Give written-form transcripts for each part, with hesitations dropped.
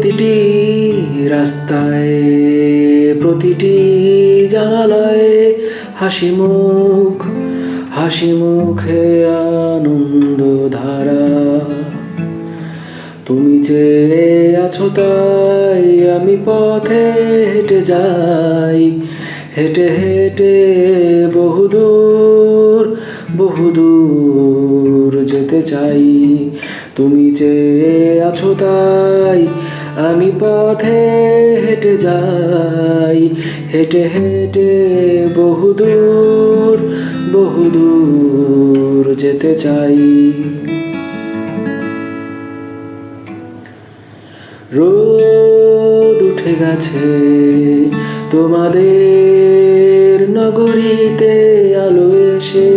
প্রতিটি রাস্তায়, প্রতিটি জানালায় হাসি মুখে আনন্দ ধারা। তুমি যে আছো তাই আমি পথে হেঁটে যাই, হেঁটে হেঁটে বহুদূর যেতে চাই। তুমি যে আছো তাই আমি পথে হেঁটে যাই, হেঁটে হেঁটে বহুদূর যেতে চাই। রোদ উঠে গেছে তোমাদের নগরীতে, আলো এসে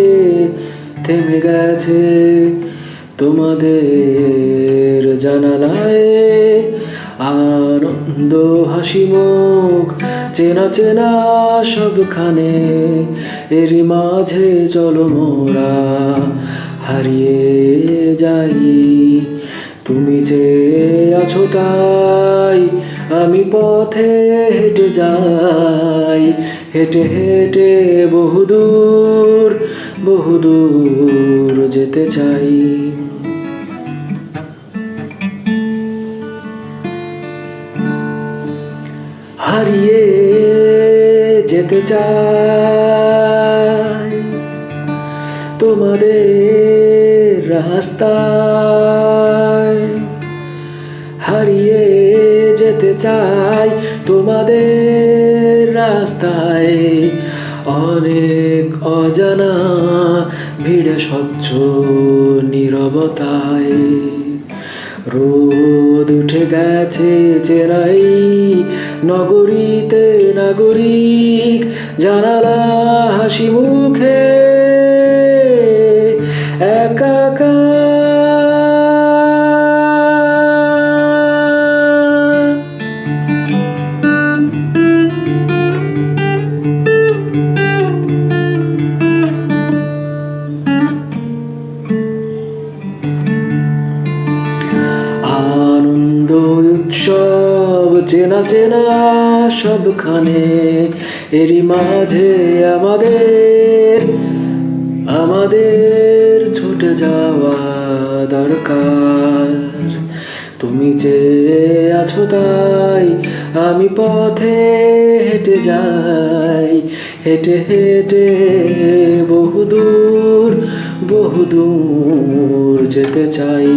থেমে গেছে তোমাদের জানালায়। আনন্দ হাসি মুখ চেনা চেনা সবখানে, এরই মাঝে চলো মোরা হারিয়ে যাই। তুমি যে আছো তাই আমি পথে হেঁটে যাই, হেঁটে হেঁটে বহুদূর যেতে চাই। হারিয়ে যেতে চাই তোমাদের রাস্তায়, হারিয়ে যেতে চাই তোমাদের রাস্তায়। অনেক অজানা ভিড়ে স্বচ্ছ নীরবতায়, রোদ উঠে গেছে চেরাই নগরীতে, নাগরিক জানালা হাসি মুখে একাকার। আনন্দ উৎসব চেনা চেনা সবখানে, এরই মাঝে আমাদের ছুটে যাওয়া দরকার। তুমি যে আছো তাই আমি পথে হেঁটে যাই, হেঁটে হেঁটে বহুদূর যেতে চাই,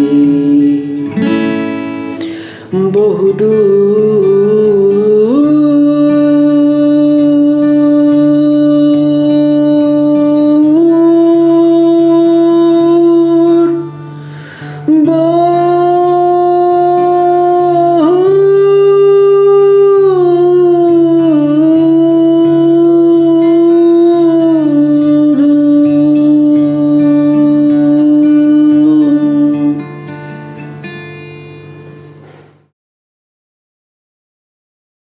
বহুদূর